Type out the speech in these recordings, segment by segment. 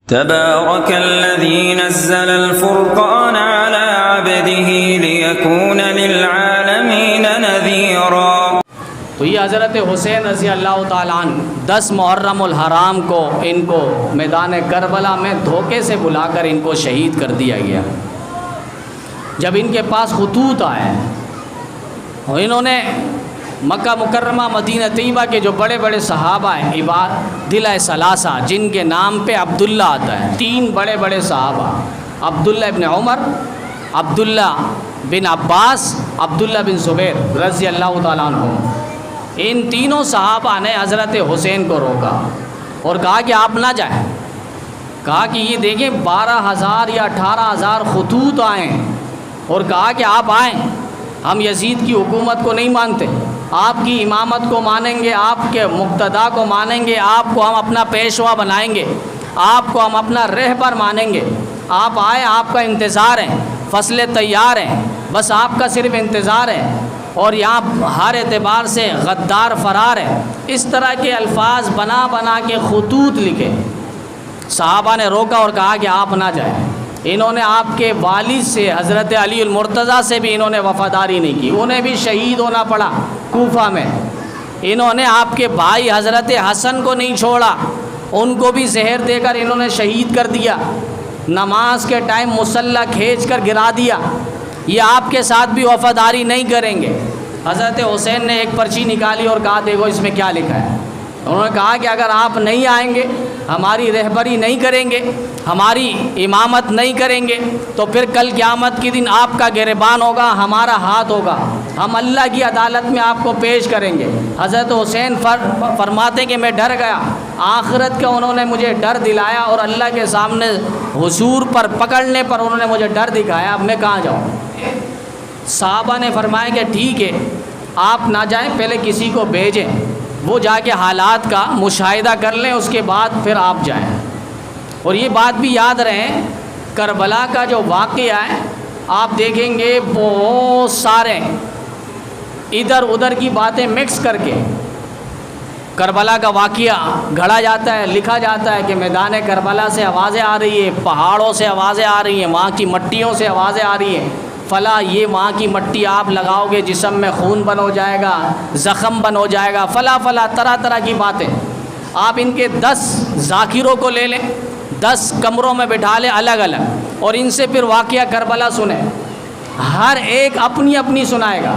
تبارك الذي نزل الفرقان على عبده ليكون للعالمين نذيرا۔ تو یہ حضرت حسین رضی اللہ تعالیٰ عنہ 10 محرم الحرام کو ان کو میدان کربلا میں دھوکے سے بلا کر ان کو شہید کر دیا گیا۔ جب ان کے پاس خطوط آئے اور انہوں نے مکہ مکرمہ مدینہ طیبہ کے جو بڑے بڑے صحابہ ہیں عبادلہ ثلاثہ جن کے نام پہ عبداللہ آتا ہے، 3 بڑے بڑے صحابہ، عبداللہ ابن عمر، عبداللہ بن عباس، عبداللہ بن زبیر رضی اللہ تعالیٰ عنہ، ان تینوں صحابہ نے حضرت حسین کو روکا اور کہا کہ آپ نہ جائیں۔ کہا کہ یہ دیکھیں 12,000 یا 18,000 خطوط آئیں اور کہا کہ آپ آئیں، ہم یزید کی حکومت کو نہیں مانتے، آپ کی امامت کو مانیں گے، آپ کے مقتدا کو مانیں گے، آپ کو ہم اپنا پیشوا بنائیں گے، آپ کو ہم اپنا رہبر مانیں گے، آپ آئیں، آپ کا انتظار ہے، فصلیں تیار ہیں، بس آپ کا صرف انتظار ہے، اور یہاں ہر اعتبار سے غدار فرار ہے۔ اس طرح کے الفاظ بنا بنا کے خطوط لکھے۔ صحابہ نے روکا اور کہا کہ آپ نہ جائیں۔ انہوں نے آپ کے والد سے حضرت علی المرتضیٰ سے بھی انہوں نے وفاداری نہیں کی، انہیں بھی شہید ہونا پڑا کوفہ میں۔ انہوں نے آپ کے بھائی حضرت حسن کو نہیں چھوڑا، ان کو بھی زہر دے کر انہوں نے شہید کر دیا۔ نماز کے ٹائم مسلح کھینچ کر گرا دیا۔ یہ آپ کے ساتھ بھی وفاداری نہیں کریں گے۔ حضرت حسین نے ایک پرچی نکالی اور کہا دیکھو اس میں کیا لکھا ہے۔ انہوں نے کہا کہ اگر آپ نہیں آئیں گے، ہماری رہبری نہیں کریں گے، ہماری امامت نہیں کریں گے، تو پھر کل قیامت کے دن آپ کا گریبان ہوگا، ہمارا ہاتھ ہوگا، ہم اللہ کی عدالت میں آپ کو پیش کریں گے۔ حضرت حسین فرماتے کہ میں ڈر گیا، آخرت کا انہوں نے مجھے ڈر دلایا اور اللہ کے سامنے حضور پر پکڑنے پر انہوں نے مجھے ڈر دکھایا، اب میں کہاں جاؤں۔ صحابہ نے فرمایا کہ ٹھیک ہے، آپ نہ جائیں، پہلے کسی کو بھیجیں، وہ جا کے حالات کا مشاہدہ کر لیں، اس کے بعد پھر آپ جائیں۔ اور یہ بات بھی یاد رہیں، کربلا کا جو واقعہ ہے آپ دیکھیں گے بہت سارے ادھر ادھر کی باتیں مکس کر کے کربلا کا واقعہ گھڑا جاتا ہے، لکھا جاتا ہے کہ میدان کربلا سے آوازیں آ رہی ہیں، پہاڑوں سے آوازیں آ رہی ہیں، وہاں کی مٹیوں سے آوازیں آ رہی ہیں، فلاں یہ وہاں کی مٹی آپ لگاؤ گے جسم میں خون بن ہو جائے گا، زخم بن ہو جائے گا، فلاں فلاں طرح طرح کی باتیں۔ آپ ان کے 10 ذاکروں کو لے لیں، 10 کمروں میں بٹھا لیں الگ الگ، اور ان سے پھر واقعہ کربلا سنیں، ہر ایک اپنی اپنی سنائے گا۔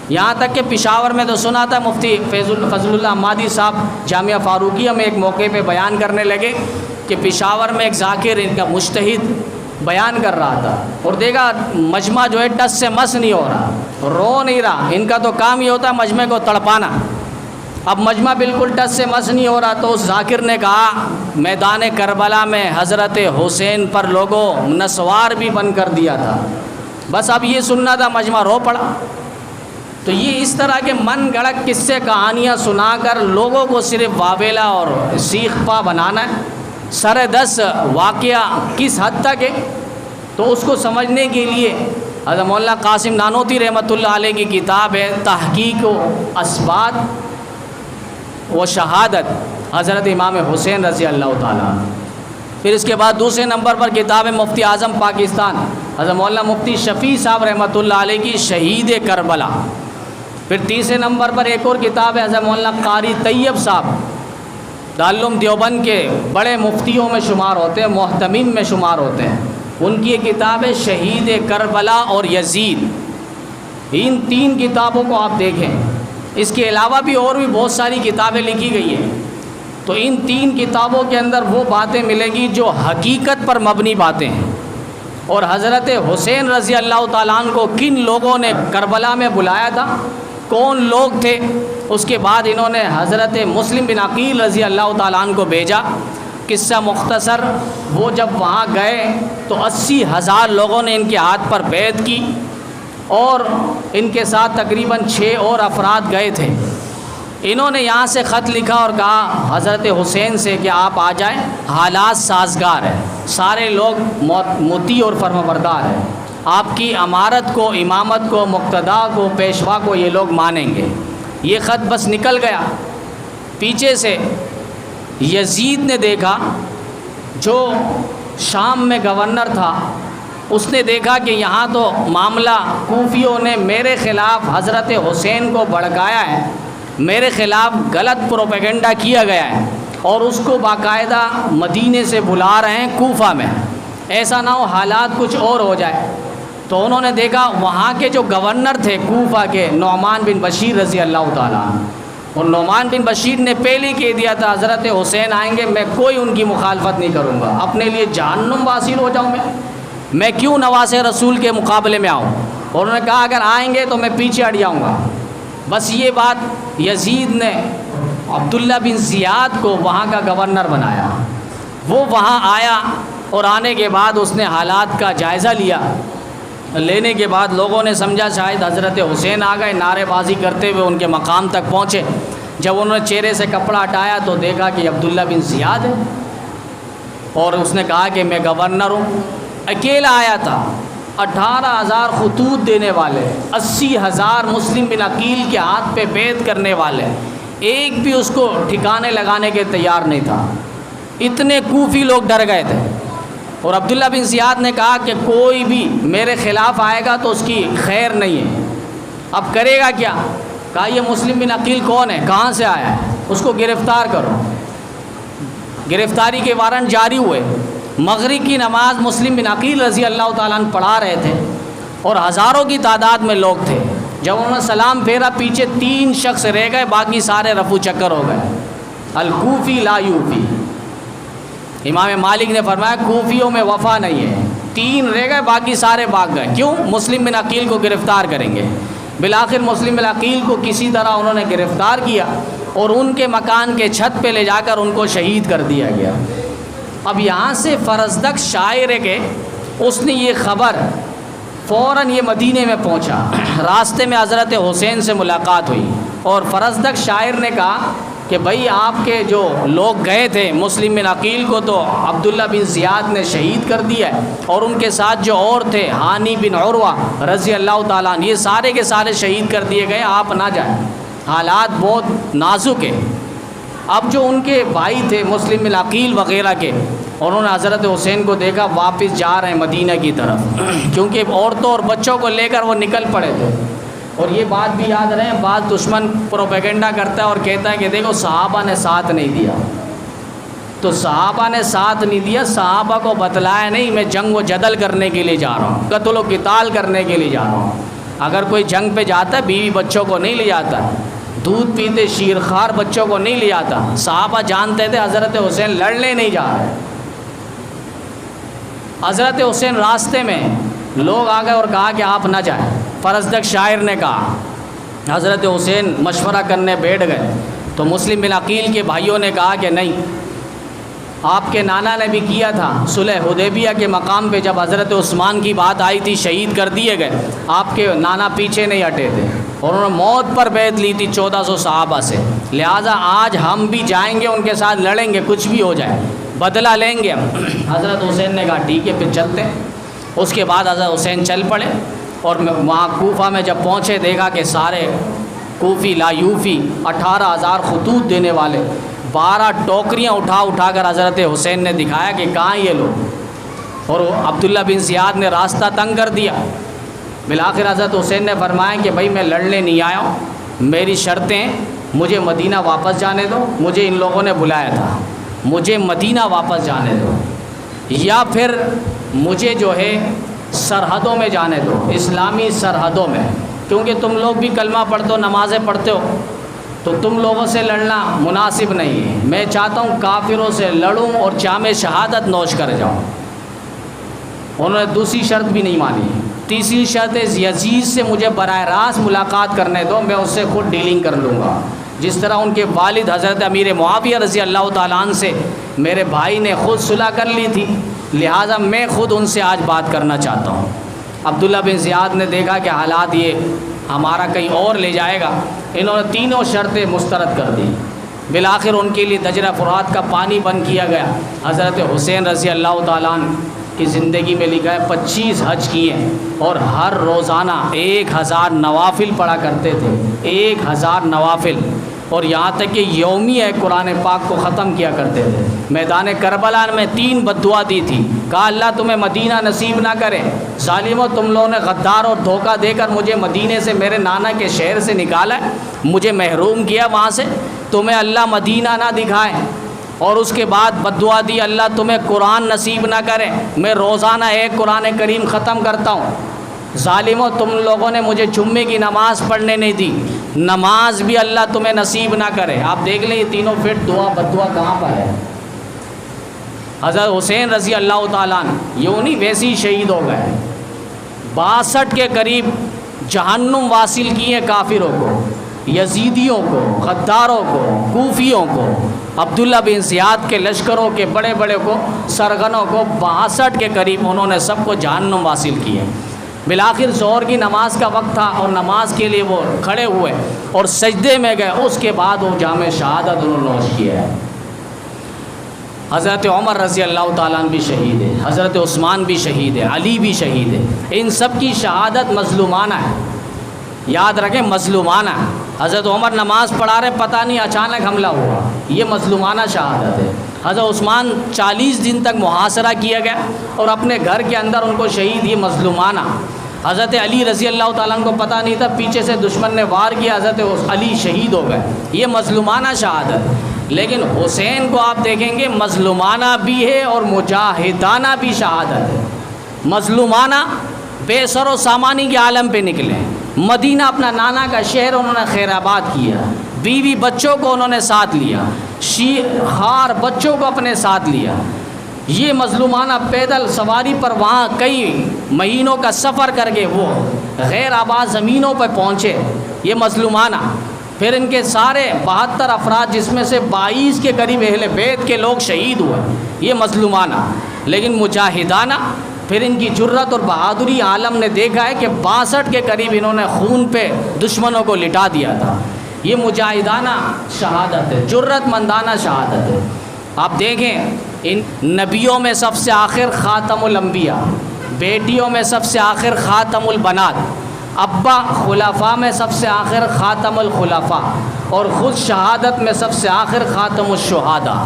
یہاں تک کہ پشاور میں تو سنا تھا مفتی فضل اللہ حمادی صاحب جامعہ فاروقیہ میں ایک موقع پہ بیان کرنے لگے کہ پشاور میں ایک ذاکر ان کا مجتہد بیان کر رہا تھا اور دیکھا مجمع جو ہے ٹس سے مس نہیں ہو رہا، رو نہیں رہا، ان کا تو کام یہ ہوتا ہے مجمع کو تڑپانا۔ اب مجمع بالکل ٹس سے مس نہیں ہو رہا تو اس ذاکر نے کہا میدان کربلا میں حضرت حسین پر لوگوں نسوار بھی بن کر دیا تھا، بس اب یہ سننا تھا، مجمع رو پڑا۔ تو یہ اس طرح کے من گڑک قصے کہانیاں سنا کر لوگوں کو صرف واویلا اور سیخ پا بنانا ہے۔ سر 10 واقعہ کس حد تک ہے تو اس کو سمجھنے کے لیے حضرت مولانا قاسم نانوتوی رحمۃ اللہ علیہ کی کتاب ہے تحقیق و اثبات و شہادت حضرت امام حسین رضی اللہ تعالیٰ۔ پھر اس کے بعد دوسرے نمبر پر کتاب ہے مفتی اعظم پاکستان حضرت مولانا مفتی شفیع صاحب رحمۃ اللہ علیہ کی شہید کربلا۔ پھر تیسرے نمبر پر ایک اور کتاب ہے حضرت مولانا قاری طیب صاحب دارالعلوم دیوبند کے بڑے مفتیوں میں شمار ہوتے ہیں، محتمین میں شمار ہوتے ہیں، ان کی یہ کتاب ہے شہید کربلا اور یزید۔ ان 3 کتابوں کو آپ دیکھیں، اس کے علاوہ بھی اور بھی بہت ساری کتابیں لکھی گئی ہیں، تو ان 3 کتابوں کے اندر وہ باتیں ملیں گی جو حقیقت پر مبنی باتیں ہیں۔ اور حضرت حسین رضی اللہ تعالیٰ عنہ کو کن لوگوں نے کربلا میں بلایا تھا، کون لوگ تھے، اس کے بعد انہوں نے حضرت مسلم بن عقیل رضی اللہ تعالیٰ عنہ کو بھیجا۔ قصہ مختصر، وہ جب وہاں گئے تو 80,000 لوگوں نے ان کے ہاتھ پر بیعت کی اور ان کے ساتھ تقریباً 6 اور افراد گئے تھے۔ انہوں نے یہاں سے خط لکھا اور کہا حضرت حسین سے کہ آپ آ جائیں، حالات سازگار ہیں، سارے لوگ مطیع اور فرمانبردار ہیں، آپ کی امارت کو، امامت کو، مقتدا کو، پیشوا کو یہ لوگ مانیں گے۔ یہ خط بس نکل گیا۔ پیچھے سے یزید نے دیکھا جو شام میں گورنر تھا اس نے دیکھا کہ یہاں تو معاملہ کوفیوں نے میرے خلاف حضرت حسین کو بھڑکایا ہے، میرے خلاف غلط پروپیگنڈا کیا گیا ہے اور اس کو باقاعدہ مدینے سے بلا رہے ہیں کوفہ میں، ایسا نہ ہو حالات کچھ اور ہو جائے۔ تو انہوں نے دیکھا وہاں کے جو گورنر تھے کوفہ کے، نعمان بن بشیر رضی اللہ تعالیٰ عنہ، اور نعمان بن بشیر نے پہلے ہی کہہ دیا تھا حضرت حسین آئیں گے میں کوئی ان کی مخالفت نہیں کروں گا، اپنے لیے جہنم واصل ہو جاؤں میں کیوں نواز رسول کے مقابلے میں آؤں، اور انہوں نے کہا اگر آئیں گے تو میں پیچھے ہٹ جاؤں گا۔ بس یہ بات یزید نے عبداللہ بن زیاد کو وہاں کا گورنر بنایا، وہ وہاں آیا اور آنے کے بعد اس نے حالات کا جائزہ لیا، لینے کے بعد لوگوں نے سمجھا شاید حضرت حسین آ گئے، نعرے بازی کرتے ہوئے ان کے مقام تک پہنچے۔ جب انہوں نے چہرے سے کپڑا ہٹایا تو دیکھا کہ عبداللہ بن زیاد ہے، اور اس نے کہا کہ میں گورنر ہوں، اکیلا آیا تھا، 18,000 خطوط دینے والے، 80,000 مسلم بن عقیل کے ہاتھ پہ بیعت کرنے والے، ایک بھی اس کو ٹھکانے لگانے کے تیار نہیں تھا، اتنے کوفی لوگ ڈر گئے تھے۔ اور عبداللہ بن زیاد نے کہا کہ کوئی بھی میرے خلاف آئے گا تو اس کی خیر نہیں ہے، اب کرے گا کیا؟ کہا یہ مسلم بن عقیل کون ہے، کہاں سے آیا ہے، اس کو گرفتار کرو۔ گرفتاری کے وارنٹ جاری ہوئے۔ مغرب کی نماز مسلم بن عقیل رضی اللہ تعالیٰ عنہ پڑھا رہے تھے اور ہزاروں کی تعداد میں لوگ تھے۔ جب انہوں نے سلام پھیرا پیچھے 3 شخص رہ گئے، باقی سارے رفو چکر ہو گئے۔ الکوفی لا یوفی، امام مالک نے فرمایا کوفیوں میں وفا نہیں ہے، 3 رہ گئے باقی سارے بھاگ گئے، کیوں؟ مسلم بن عقیل کو گرفتار کریں گے۔ بالآخر مسلم بن عقیل کو کسی طرح انہوں نے گرفتار کیا اور ان کے مکان کے چھت پہ لے جا کر ان کو شہید کر دیا گیا۔ اب یہاں سے فرزدق شاعر ہے کہ اس نے یہ خبر فوراً یہ مدینے میں پہنچا، راستے میں حضرت حسین سے ملاقات ہوئی اور فرزدق شاعر نے کہا کہ بھائی آپ کے جو لوگ گئے تھے مسلم بن عقیل کو تو عبداللہ بن زیاد نے شہید کر دیا ہے، اور ان کے ساتھ جو اور تھے ہانی بن عروہ رضی اللہ تعالیٰ عنہ، یہ سارے کے سارے شہید کر دیے گئے، آپ نہ جائیں، حالات بہت نازک ہیں۔ اب جو ان کے بھائی تھے مسلم بن عقیل وغیرہ کے، انہوں نے حضرت حسین کو دیکھا واپس جا رہے ہیں مدینہ کی طرف، کیونکہ عورتوں اور بچوں کو لے کر وہ نکل پڑے تھے۔ اور یہ بات بھی یاد رہے، بعض دشمن پروپیگنڈا کرتا ہے اور کہتا ہے کہ دیکھو صحابہ نے ساتھ نہیں دیا، تو صحابہ نے ساتھ نہیں دیا، صحابہ کو بتلایا نہیں میں جنگ و جدل کرنے کے لیے جا رہا ہوں، قتل و قتال کرنے کے لیے جا رہا ہوں۔ اگر کوئی جنگ پہ جاتا ہے بیوی بچوں کو نہیں لے جاتا، دودھ پیتے شیرخوار بچوں کو نہیں لے جاتا۔ صحابہ جانتے تھے حضرت حسین لڑنے نہیں جا رہے۔ حضرت حسین راستے میں لوگ آ گئے اور کہا کہ آپ نہ جائیں۔ فرزدق شاعر نے کہا، حضرت حسین مشورہ کرنے بیٹھ گئے تو مسلم بن عقیل کے بھائیوں نے کہا کہ نہیں، آپ کے نانا نے بھی کیا تھا صلح حدیبیہ کے مقام پہ، جب حضرت عثمان کی بات آئی تھی شہید کر دیے گئے، آپ کے نانا پیچھے نہیں ہٹے تھے اور انہوں نے موت پر بیعت لی تھی 1400 صحابہ سے، لہٰذا آج ہم بھی جائیں گے ان کے ساتھ لڑیں گے، کچھ بھی ہو جائے بدلہ لیں گے ہم۔ حضرت حسین نے کہا ٹھیک ہے پھر چلتے ہیں۔ اس کے بعد حضرت حسین چل پڑے اور وہاں کوفہ میں جب پہنچے دیکھا کہ سارے کوفی لا یوفی 18,000 خطوط دینے والے 12 ٹوکریاں اٹھا کر حضرت حسین نے دکھایا کہ کہاں یہ لوگ، اور عبداللہ بن زیاد نے راستہ تنگ کر دیا۔ بالآخر حضرت حسین نے فرمایا کہ بھائی میں لڑنے نہیں آیا ہوں، میری شرطیں، مجھے مدینہ واپس جانے دو، مجھے ان لوگوں نے بلایا تھا، مجھے مدینہ واپس جانے دو، یا پھر مجھے جو ہے سرحدوں میں جانے دو، اسلامی سرحدوں میں، کیونکہ تم لوگ بھی کلمہ پڑھتے ہو، نمازیں پڑھتے ہو، تو تم لوگوں سے لڑنا مناسب نہیں ہے، میں چاہتا ہوں کافروں سے لڑوں اور جام شہادت نوش کر جاؤں۔ انہوں نے دوسری شرط بھی نہیں مانی۔ تیسری شرط ہے یزید سے مجھے براہ راست ملاقات کرنے دو، میں اس سے خود ڈیلنگ کر لوں گا، جس طرح ان کے والد حضرت امیر معاویہ رضی اللہ تعالیٰ عنہ سے میرے بھائی نے خود صلح کر لی تھی، لہٰذا میں خود ان سے آج بات کرنا چاہتا ہوں۔ عبداللہ بن زیاد نے دیکھا کہ حالات یہ ہمارا کہیں اور لے جائے گا، انہوں نے تینوں شرطیں مسترد کر دی۔ بالآخر ان کے لیے دجلہ فرات کا پانی بند کیا گیا۔ حضرت حسین رضی اللہ تعالیٰ عنہ کی زندگی میں لکھا ہے 25 حج کیے اور ہر روزانہ 1000 نوافل پڑھا کرتے تھے، 1000 نوافل، اور یہاں تک کہ یومی ہے قرآن پاک کو ختم کیا کرتے تھے۔ میدان کربلا میں 3 بد دعا دی تھی، کہا اللہ تمہیں مدینہ نصیب نہ کرے، ظالموں تم لوگوں نے غدار اور دھوکہ دے کر مجھے مدینے سے، میرے نانا کے شہر سے نکالا ہے، مجھے محروم کیا وہاں سے، تمہیں اللہ مدینہ نہ دکھائے۔ اور اس کے بعد بد دعا دی اللہ تمہیں قرآن نصیب نہ کرے، میں روزانہ ایک قرآن کریم ختم کرتا ہوں، ظالموں تم لوگوں نے مجھے جمعے کی نماز پڑھنے نہیں دی، نماز بھی اللہ تمہیں نصیب نہ کرے۔ آپ دیکھ لیں یہ تینوں پھر دعا بد دعا کہاں پر ہے۔ حضرت حسین رضی اللہ تعالیٰ عنہ یوں نہیں ویسے ہی شہید ہو گئے، 62 کے قریب جہنم واصل کیے کافروں کو، یزیدیوں کو، غداروں کو، کوفیوں کو، عبداللہ بن زیاد کے لشکروں کے بڑے بڑے کو، سرغنوں کو 62 کے قریب انہوں نے سب کو جہنم واصل کیے۔ بالآخر ظہر کی نماز کا وقت تھا اور نماز کے لیے وہ کھڑے ہوئے اور سجدے میں گئے، اس کے بعد وہ جام شہادت انہوں نے نوش کیا ہے۔ حضرت عمر رضی اللہ تعالیٰ عنہ بھی شہید ہے، حضرت عثمان بھی شہید ہے، علی بھی شہید ہے، ان سب کی شہادت مظلومانہ ہے، یاد رکھیں مظلومانہ۔ حضرت عمر نماز پڑھا رہے، پتہ نہیں اچانک حملہ ہوا، یہ مظلومانہ شہادت ہے۔ حضرت عثمان 40 دن تک محاصرہ کیا گیا اور اپنے گھر کے اندر ان کو شہید، یہ مظلومانہ۔ حضرت علی رضی اللہ تعالیٰ عنہ کو پتہ نہیں تھا، پیچھے سے دشمن نے وار کیا، حضرت علی شہید ہو گئے، یہ مظلومانہ شہادت۔ لیکن حسین کو آپ دیکھیں گے مظلومانہ بھی ہے اور مجاہدانہ بھی شہادت ہے۔ مظلومانہ بے سر و سامانی کے عالم پہ نکلے، مدینہ اپنا نانا کا شہر انہوں نے خیر آباد کیا، بیوی بچوں کو انہوں نے ساتھ لیا، خار بچوں کو اپنے ساتھ لیا، یہ مظلومانہ پیدل سواری پر وہاں کئی مہینوں کا سفر کر کے وہ غیر آباد زمینوں پر پہنچے، یہ مظلومانہ۔ پھر ان کے سارے 72 افراد جس میں سے 22 کے قریب اہل بیت کے لوگ شہید ہوئے، یہ مظلومانہ۔ لیکن مجاہدانہ پھر ان کی جرت اور بہادری عالم نے دیکھا ہے کہ 62 کے قریب انہوں نے خون پہ دشمنوں کو لٹا دیا تھا، یہ مجاہدانہ شہادت ہے، جرت مندانہ شہادت ہے۔ آپ دیکھیں ان نبیوں میں سب سے آخر خاتم الانبیاء، بیٹیوں میں سب سے آخر خاتم البنات، ابا خلفاء میں سب سے آخر خاتم الخلفاء، اور خود شہادت میں سب سے آخر خاتم الشہداء۔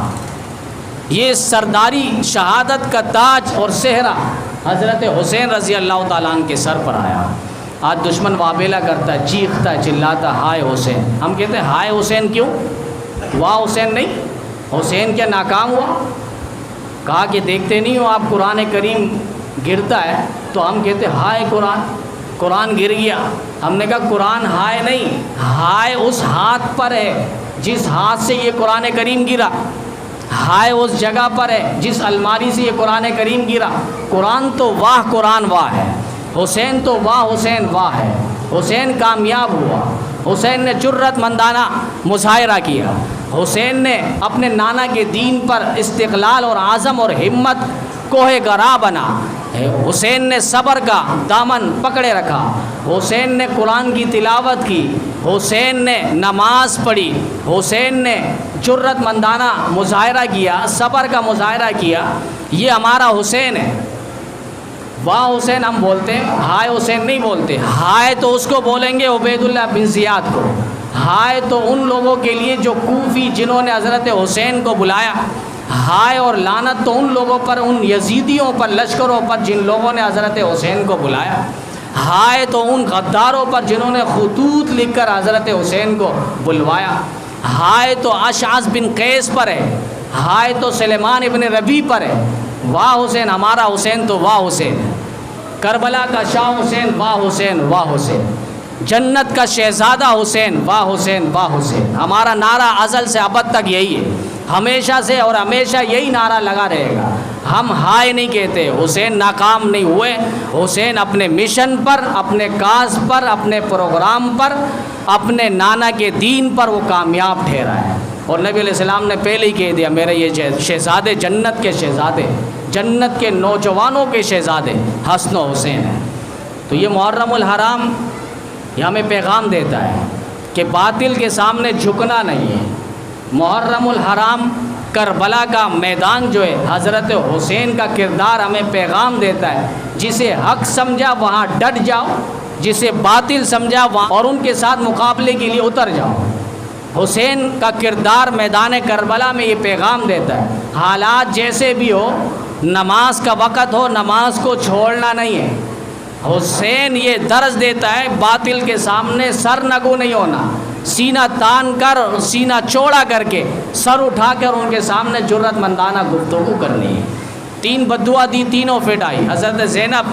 یہ سرداری شہادت کا تاج اور صحرا حضرت حسین رضی اللہ تعالیٰ عنہ کے سر پر آیا۔ آج دشمن وابیلا کرتا ہے، چیختا ہے، چلاتا، ہائے حسین۔ ہم کہتے ہیں ہائے حسین کیوں؟ واہ حسین نہیں، حسین کیا ناکام ہوا؟ کہا کہ دیکھتے نہیں ہو آپ قرآن کریم گرتا ہے تو ہم کہتے ہائے قرآن گر گیا۔ ہم نے کہا قرآن ہائے نہیں، ہائے اس ہاتھ پر ہے جس ہاتھ سے یہ قرآن کریم گرا، ہائے اس جگہ پر ہے جس الماری سے یہ قرآن کریم گرا۔ قرآن تو واہ قرآن واہ ہے، حسین تو واہ حسین واہ ہے۔ حسین کامیاب ہوا، حسین نے جرت مندانہ مظاہرہ کیا، حسین نے اپنے نانا کے دین پر استقلال اور عزم اور ہمت کوہ گرا بنا، حسین نے صبر کا دامن پکڑے رکھا، حسین نے قرآن کی تلاوت کی، حسین نے نماز پڑھی، حسین نے جرت مندانہ مظاہرہ کیا، صبر کا مظاہرہ کیا۔ یہ ہمارا حسین ہے۔ واہ حسین ہم بولتے ہیں، ہائے حسین نہیں بولتے۔ ہائے تو اس کو بولیں گے عبید اللہ بن زیاد کو، ہائے تو ان لوگوں کے لیے جو کوفی جنہوں نے حضرت حسین کو بلایا، ہائے اور لعنت تو ان لوگوں پر، ان یزیدیوں پر، لشکروں پر جن لوگوں نے حضرت حسین کو بلایا، ہائے تو ان غداروں پر جنہوں نے خطوط لکھ کر حضرت حسین کو بلوایا، ہائے تو اشعث بن قیس پر ہے، ہائے تو سلیمان ابن ربیع پر ہے۔ واہ حسین، ہمارا حسین تو واہ حسین ہے، کربلا کا شاہ حسین، واہ حسین واہ حسین، جنت کا شہزادہ حسین، واہ حسین واہ حسین۔ ہمارا نعرہ ازل سے ابد تک یہی ہے، ہمیشہ سے اور ہمیشہ یہی نعرہ لگا رہے گا۔ ہم ہائے نہیں کہتے، حسین ناکام نہیں ہوئے، حسین اپنے مشن پر، اپنے کاز پر، اپنے پروگرام پر، اپنے نانا کے دین پر وہ کامیاب ٹھہرا ہے۔ اور نبی علیہ السلام نے پہلے ہی کہہ دیا میرے یہ شہزادے، جنت کے شہزادے، جنت کے نوجوانوں کے شہزادے حسن و حسین ہیں۔ تو یہ محرم الحرام یہ ہمیں پیغام دیتا ہے کہ باطل کے سامنے جھکنا نہیں ہے۔ محرم الحرام کربلا کا میدان جو ہے، حضرت حسین کا کردار ہمیں پیغام دیتا ہے، جسے حق سمجھا وہاں ڈٹ جاؤ، جسے باطل سمجھا وہاں اور ان کے ساتھ مقابلے کے لیے اتر جاؤ۔ حسین کا کردار میدان کربلا میں یہ پیغام دیتا ہے، حالات جیسے بھی ہو، نماز کا وقت ہو، نماز کو چھوڑنا نہیں ہے۔ حسین یہ درس دیتا ہے باطل کے سامنے سر نگو نہیں ہونا، سینہ تان کر، سینہ چوڑا کر کے، سر اٹھا کر ان کے سامنے جرأت مندانہ گفتگو کرنی ہے۔ 3 بددعا دی، تینوں فٹ آئی۔ حضرت زینب،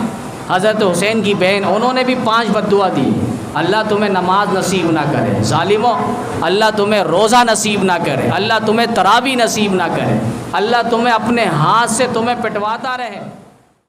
حضرت حسین کی بہن، انہوں نے بھی 5 بددعا دی۔ اللہ تمہیں نماز نصیب نہ کرے، ظالموں، اللہ تمہیں روزہ نصیب نہ کرے، اللہ تمہیں تراویح نصیب نہ کرے، اللہ تمہیں اپنے ہاتھ سے تمہیں پٹواتا رہے۔